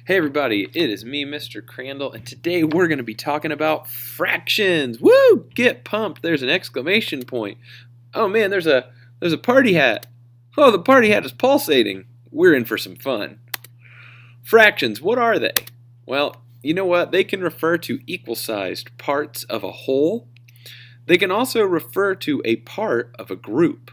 Hey everybody, it is me, Mr. Crandall, and today we're going to be talking about fractions. Woo! Get pumped. There's an exclamation point. Oh man, there's a party hat. Oh, the party hat is pulsating. We're in for some fun. Fractions, what are they? Well, you know what? They can refer to equal-sized parts of a whole. They can also refer to a part of a group.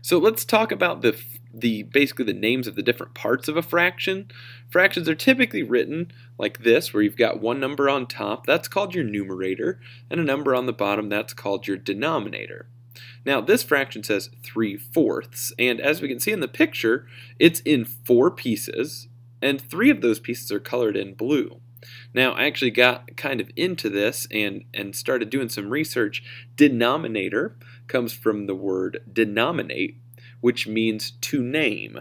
So let's talk about basically the names of the different parts of a fraction. Fractions are typically written like this, where you've got one number on top, that's called your numerator, and a number on the bottom, that's called your denominator. Now this fraction says 3/4, and as we can see in the picture, it's in 4 pieces, and 3 of those pieces are colored in blue. Now I actually got kind of into this and started doing some research. Denominator comes from the word denominate, which means to name.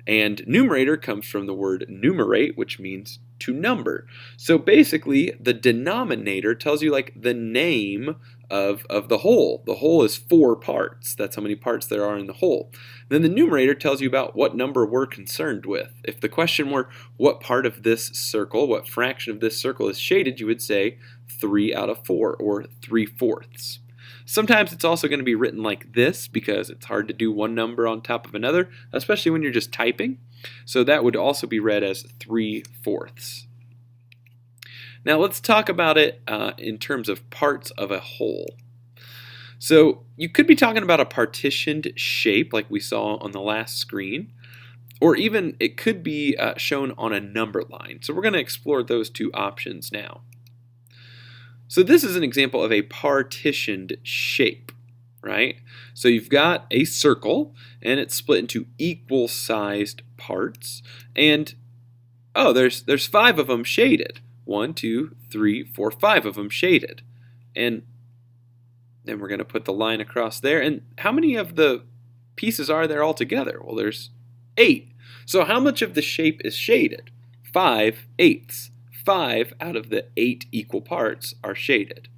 And numerator comes from the word numerate, which means to number. So basically, the denominator tells you like the name of the whole. The whole is 4 parts. That's how many parts there are in the whole. Then the numerator tells you about what number we're concerned with. If the question were what part of this circle, what fraction of this circle is shaded, you would say 3/4 or 3/4. Sometimes it's also going to be written like this because it's hard to do one number on top of another, especially when you're just typing. So that would also be read as 3/4. Now let's talk about it in terms of parts of a whole. So you could be talking about a partitioned shape like we saw on the last screen, or even it could be shown on a number line. So we're going to explore those two options now. So this is an example of a partitioned shape, right? So you've got a circle and it's split into equal sized parts, and oh, there's 5 of them shaded. 1, 2, 3, 4, 5 of them shaded. And then we're going to put the line across there. And how many of the pieces are there altogether? Well, there's 8. So how much of the shape is shaded? 5/8. 5 out of the 8 equal parts are shaded.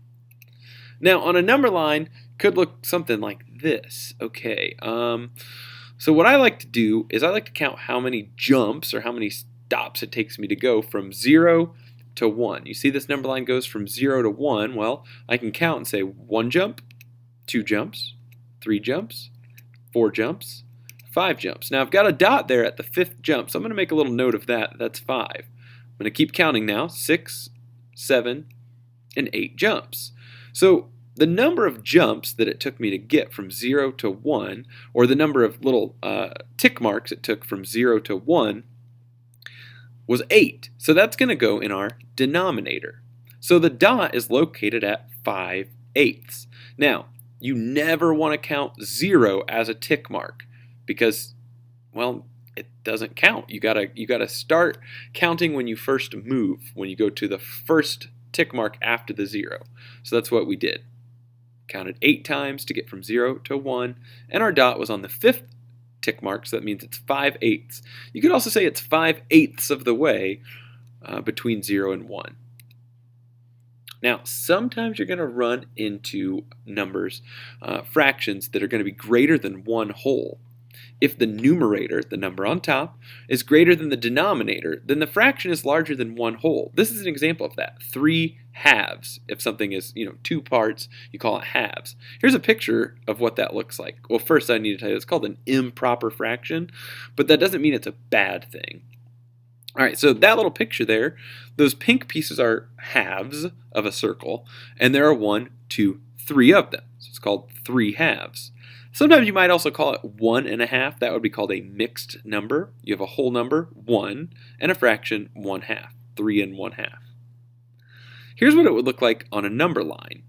Now on a number line could look something like this. Okay, so what I like to do is I like to count how many jumps or how many stops it takes me to go from 0 to 1. You see this number line goes from 0 to 1. Well, I can count and say 1 jump, 2 jumps, 3 jumps, 4 jumps, 5 jumps. Now I've got a dot there at the 5th jump, so I'm going to make a little note of that. That's 5. I'm going to keep counting now. 6, 7, and 8 jumps. So the number of jumps that it took me to get from 0 to 1, or the number of little tick marks it took from 0 to 1, was 8. So that's going to go in our denominator. So the dot is located at 5/8. Now, you never want to count 0 as a tick mark because, well, it doesn't count. You gotta start counting when you first move, when you go to the first tick mark after the 0. So that's what we did. Counted 8 times to get from 0 to 1, and our dot was on the 5th tick mark, so that means it's 5/8. You could also say it's 5/8 of the way between 0 and 1. Now, sometimes you're going to run into numbers, fractions that are going to be greater than 1 whole. If the numerator, the number on top, is greater than the denominator, then the fraction is larger than 1 whole. This is an example of that. 3/2. If something is, 2 parts, you call it halves. Here's a picture of what that looks like. Well, first I need to tell you it's called an improper fraction, but that doesn't mean it's a bad thing. All right, so that little picture there, those pink pieces are halves of a circle, and there are 1, 2, 3 of them. So it's called 3/2. Sometimes you might also call it 1/2. That would be called a mixed number. You have a whole number, 1, and a fraction, 1/2. 3 and 1/2. Here's what it would look like on a number line.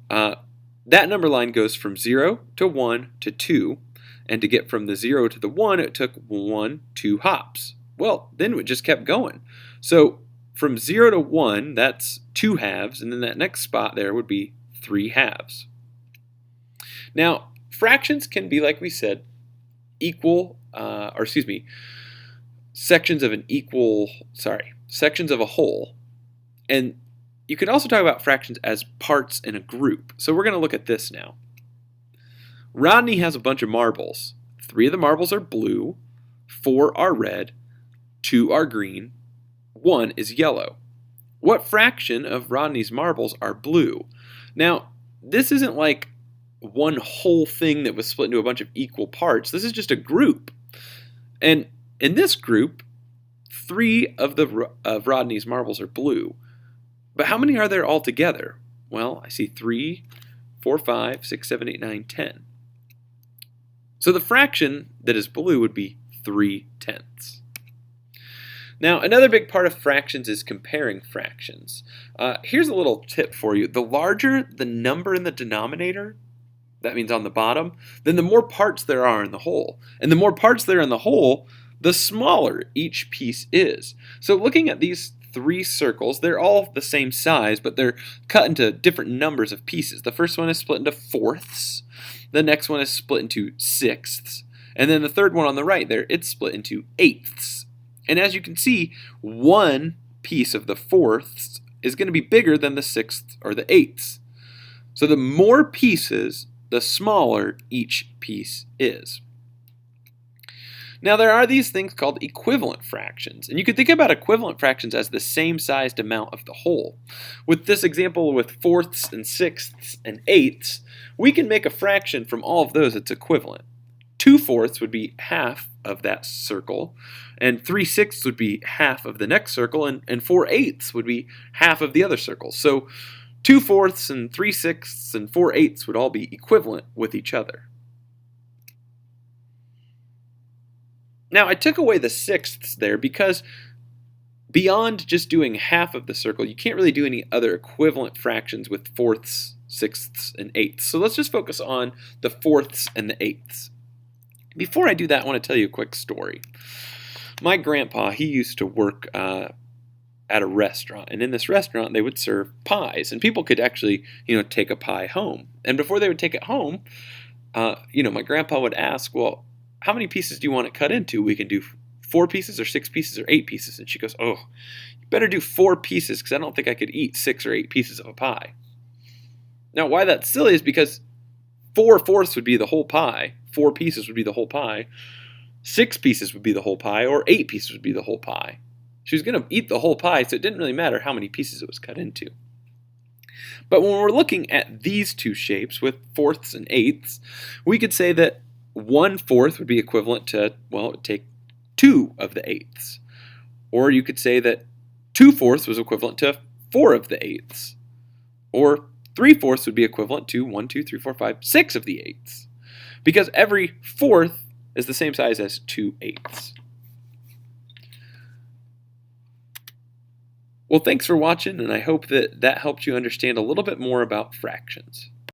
That number line goes from 0 to 1 to 2, and to get from the 0 to the 1, it took 1, 2 hops. Well, then it just kept going. So from 0 to 1, that's 2/2, and then that next spot there would be 3/2. Now, fractions can be, like we said, sections of a whole. And you could also talk about fractions as parts in a group. So we're going to look at this now. Rodney has a bunch of marbles. 3 of the marbles are blue, 4 are red, 2 are green, 1 is yellow. What fraction of Rodney's marbles are blue? Now, this isn't like one whole thing that was split into a bunch of equal parts. This is just a group. And in this group, 3 of Rodney's marbles are blue. But how many are there altogether? Well, I see 3, 4, 5, 6, 7, 8, 9, 10. So the fraction that is blue would be 3/10. Now, another big part of fractions is comparing fractions. Here's a little tip for you. The larger the number in the denominator, that means on the bottom, then the more parts there are in the whole. And the more parts there are in the whole, the smaller each piece is. So looking at these 3 circles, they're all the same size, but they're cut into different numbers of pieces. The first one is split into fourths. The next one is split into sixths. And then the third one on the right there, it's split into eighths. And as you can see, one piece of the fourths is going to be bigger than the sixths or the eighths. So the more pieces, the smaller each piece is. Now there are these things called equivalent fractions, and you could think about equivalent fractions as the same sized amount of the whole. With this example with fourths and sixths and eighths, we can make a fraction from all of those that's equivalent. 2/4 would be half of that circle, and 3/6 would be half of the next circle, and 4/8 would be half of the other circle. So 2/4 and 3/6 and 4/8 would all be equivalent with each other. Now I took away the sixths there because beyond just doing half of the circle, you can't really do any other equivalent fractions with fourths, sixths, and eighths. So let's just focus on the fourths and the eighths. Before I do that, I want to tell you a quick story. My grandpa, he used to work at a restaurant, and in this restaurant they would serve pies, and people could actually, take a pie home. And before they would take it home, my grandpa would ask, well, how many pieces do you want it cut into? We can do 4 pieces or 6 pieces or 8 pieces. And she goes, oh, you better do 4 pieces because I don't think I could eat 6 or 8 pieces of a pie. Now, why that's silly is because 4/4 would be the whole pie, 4 pieces would be the whole pie, 6 pieces would be the whole pie, or 8 pieces would be the whole pie. She was going to eat the whole pie, so it didn't really matter how many pieces it was cut into. But when we're looking at these two shapes with fourths and eighths, we could say that 1/4 would be equivalent to, well, it would take 2 of the eighths. Or you could say that 2/4 was equivalent to 4 of the eighths. Or 3/4 would be equivalent to 1, 2, 3, 4, 5, 6 of the eighths. Because every fourth is the same size as 2 eighths. Well, thanks for watching, and I hope that helped you understand a little bit more about fractions.